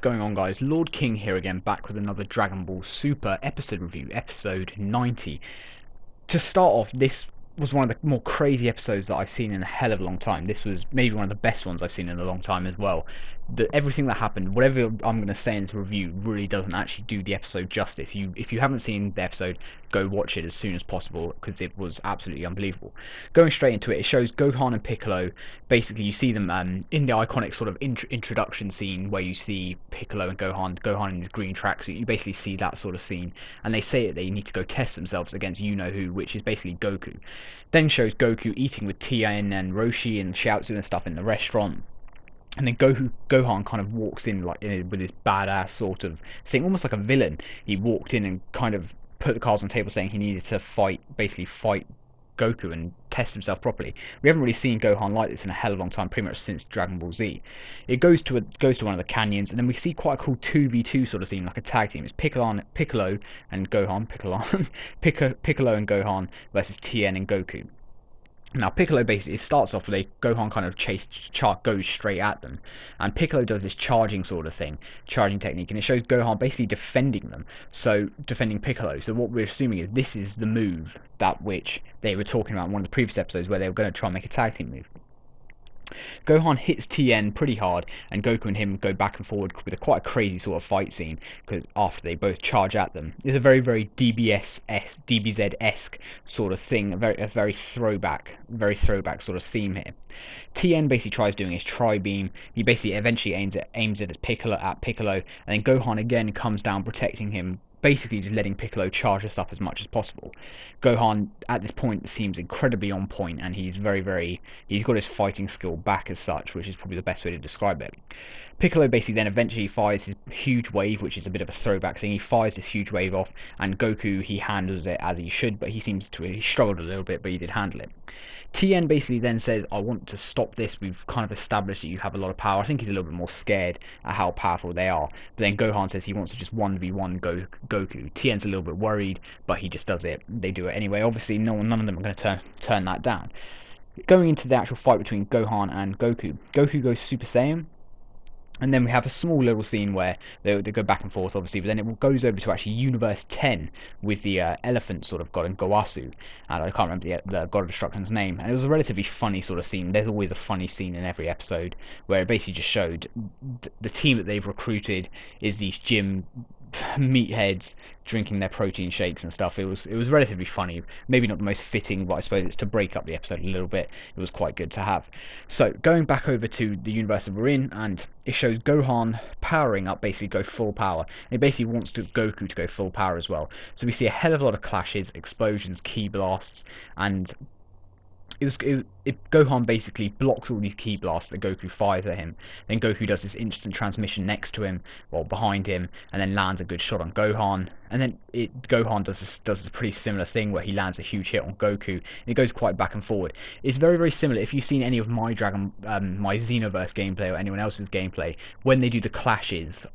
going on, guys? LordKing here again, back with another Dragon Ball Super episode review, episode 90. To start off, this was one of the more crazy episodes that I've seen in a hell of a long time. This was maybe one of the best ones I've seen in a long time as well. Everything that happened, whatever I'm going to say in this review, really doesn't actually do the episode justice. If you haven't seen the episode, go watch it as soon as possible, because it was absolutely unbelievable. Going straight into it, it shows Gohan and Piccolo. Basically, you see them in the iconic sort of introduction scene where you see Piccolo and Gohan in his green tracksuit. You basically see that sort of scene, and they say that they need to go test themselves against you-know-who, which is basically Goku. Then shows Goku eating with Tien and Roshi and Shiatsu and stuff in the restaurant. And then Gohan kind of walks in with his badass sort of thing, almost like a villain. He walked in and kind of put the cards on the table, saying he needed to basically fight Goku and test himself properly. We haven't really seen Gohan like this in a hell of a long time, pretty much since Dragon Ball Z. It goes to one of the canyons, and then we see quite a cool 2v2 sort of scene, like a tag team. It's Piccolo and Gohan, Piccolo and Gohan versus Tien and Goku. Now, Piccolo basically starts off with Gohan kind of goes straight at them, and Piccolo does this charging sort of thing, charging technique, and it shows Gohan basically defending them, so defending Piccolo. So what we're assuming is this is the move which they were talking about in one of the previous episodes where they were going to try and make a tag team move. Gohan hits Tien pretty hard, and Goku and him go back and forward with quite a crazy sort of fight scene, because after they both charge at them. It's a very, very DBZ-esque sort of thing, a very throwback sort of theme here. Tien basically tries doing his tri-beam. He basically eventually aims it at Piccolo, and then Gohan again comes down protecting him, basically just letting Piccolo charge us up as much as possible. Gohan at this point seems incredibly on point, and he's he's got his fighting skill back as such, which is probably the best way to describe it. Piccolo basically then eventually fires his huge wave, which is a bit of a throwback thing. He fires this huge wave off, and Goku, he handles it as he should, but he struggled a little bit, but he did handle it. Tien basically then says, I want to stop this, we've kind of established that you have a lot of power. I think he's a little bit more scared at how powerful they are. But then Gohan says he wants to just 1v1 Goku. Tien's a little bit worried, but he just does it. They do it anyway. Obviously, none of them are going to turn that down. Going into the actual fight between Gohan and Goku, Goku goes Super Saiyan. And then we have a small little scene where they go back and forth, obviously, but then it goes over to actually Universe 10 with the elephant sort of god and Gowasu, and I can't remember the god of destruction's name, and it was a relatively funny sort of scene. There's always a funny scene in every episode where it basically just showed the team that they've recruited is these gym meatheads drinking their protein shakes and stuff. It was relatively funny, maybe not the most fitting, but I suppose it's to break up the episode a little bit. It was quite good to have. So going back over to the universe that we're in, and it shows Gohan powering up, basically go full power. It basically wants Goku to go full power as well. So we see a hell of a lot of clashes, explosions, ki blasts, and Gohan basically blocks all these ki blasts that Goku fires at him. Then Goku does this instant transmission next to him, well, behind him, and then lands a good shot on Gohan. And then Gohan does this pretty similar thing where he lands a huge hit on Goku. And it goes quite back and forward. It's very, very similar. If you've seen any of my Xenoverse gameplay or anyone else's gameplay, when they do the clashes,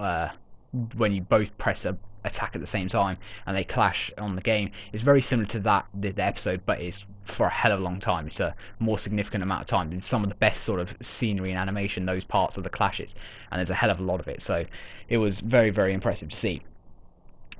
when you both press a attack at the same time and they clash on the game, it's very similar to the episode, but it's for a hell of a long time. It's a more significant amount of time. It's some of the best sort of scenery and animation, those parts of the clashes, and there's a hell of a lot of it, so it was very, very impressive to see.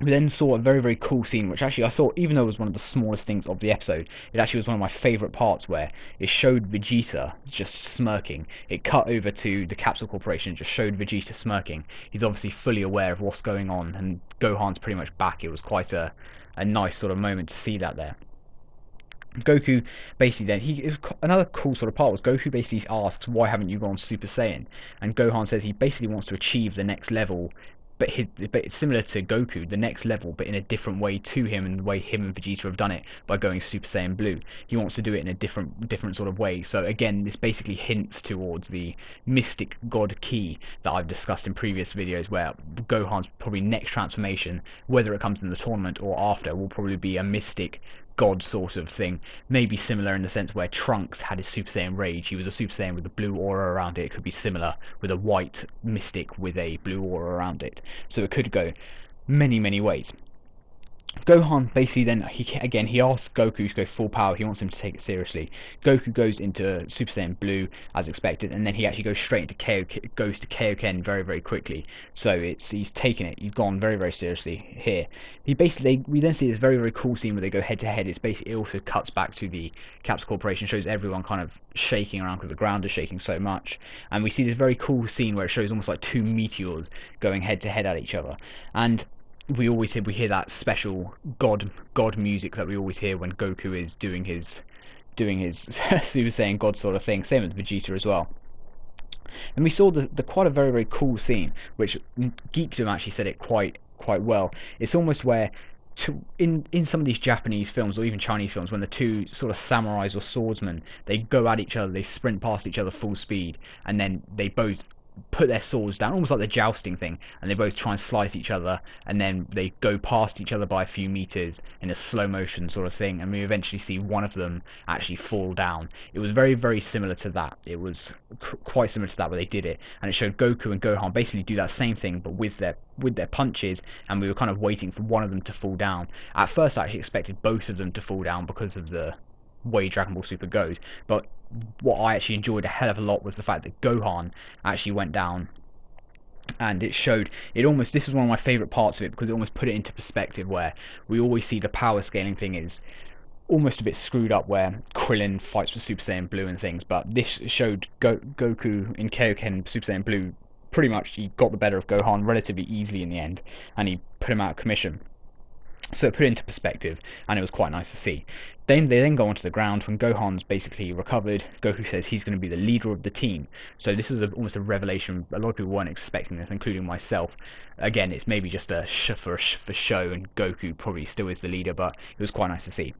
We then saw a very, very cool scene, which actually I thought, even though it was one of the smallest things of the episode, it actually was one of my favourite parts, where it showed Vegeta just smirking. It cut over to the Capsule Corporation, just showed Vegeta smirking. He's obviously fully aware of what's going on, and Gohan's pretty much back. It was quite a nice sort of moment to see that there. Goku basically then, another cool sort of part was Goku basically asks, why haven't you gone Super Saiyan? And Gohan says he basically wants to achieve the next level, but it's similar to Goku, the next level, but in a different way to him, and the way him and Vegeta have done it by going Super Saiyan Blue. He wants to do it in a different sort of way. So again, this basically hints towards the mystic god ki that I've discussed in previous videos, where Gohan's probably next transformation, whether it comes in the tournament or after, will probably be a mystic god sort of thing, maybe similar in the sense where Trunks had his Super Saiyan Rage. He was a Super Saiyan with a blue aura around it. It could be similar with a white mystic with a blue aura around it. So it could go many, many ways. Gohan basically then he asks Goku to go full power. He wants him to take it seriously. Goku goes into Super Saiyan Blue as expected, and then he actually goes straight into goes to Kaioken very quickly. So he's taken it. He's gone very seriously here. We then see this very cool scene where they go head to head. It also cuts back to the Capsule Corporation, shows everyone kind of shaking around because the ground is shaking so much, and we see this very cool scene where it shows almost like two meteors going head to head at each other, and we hear that special god music that we always hear when Goku is doing his Super Saiyan God sort of thing. Same with Vegeta as well. And we saw the quite a very cool scene, which Geekdom actually said it quite well. It's almost where in some of these Japanese films or even Chinese films, when the two sort of samurais or swordsmen, they go at each other, they sprint past each other full speed, and then they both put their swords down, almost like the jousting thing, and they both try and slice each other, and then they go past each other by a few meters in a slow motion sort of thing, and we eventually see one of them actually fall down. It was very similar to that. It was quite similar to that where they did it, and it showed Goku and Gohan basically do that same thing but with their punches, and we were kind of waiting for one of them to fall down. At first I actually expected both of them to fall down because of the way Dragon Ball Super goes, but what I actually enjoyed a hell of a lot was the fact that Gohan actually went down, and it showed it almost. This is one of my favourite parts of it because it almost put it into perspective, where we always see the power scaling thing is almost a bit screwed up, where Krillin fights for Super Saiyan Blue and things, but this showed Goku in Kaioken Super Saiyan Blue. Pretty much he got the better of Gohan relatively easily in the end, and he put him out of commission. So it put it into perspective, and it was quite nice to see. They then go onto the ground when Gohan's basically recovered. Goku says he's going to be the leader of the team. So this was almost a revelation. A lot of people weren't expecting this, including myself. Again, it's maybe just for show, and Goku probably still is the leader, but it was quite nice to see.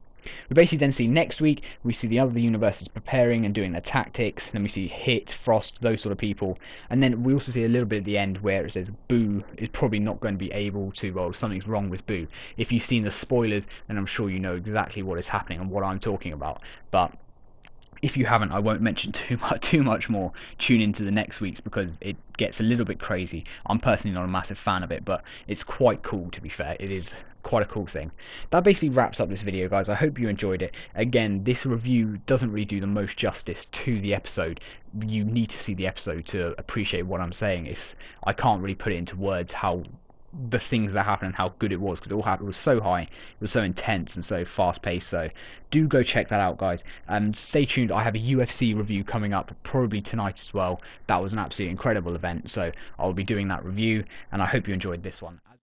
We basically then see next week, we see the other universes preparing and doing their tactics. Then we see Hit, Frost, those sort of people. And then we also see a little bit at the end where it says Boo is probably not going to be able to, well, something's wrong with Boo. If you've seen the spoilers, then I'm sure you know exactly what is happening and what I'm talking about. But if you haven't, I won't mention too much more. Tune into the next week's because it gets a little bit crazy. I'm personally not a massive fan of it, but it's quite cool, to be fair. It is quite a cool thing. That basically wraps up this video, guys. I hope you enjoyed it. Again, this review doesn't really do the most justice to the episode. You need to see the episode to appreciate what I'm saying. I can't really put it into words how the things that happened and how good it was, because it all happened. It was so high, it was so intense and so fast paced. So do go check that out, guys. Stay tuned. I have a UFC review coming up probably tonight as well. That was an absolutely incredible event, so I'll be doing that review, and I hope you enjoyed this one.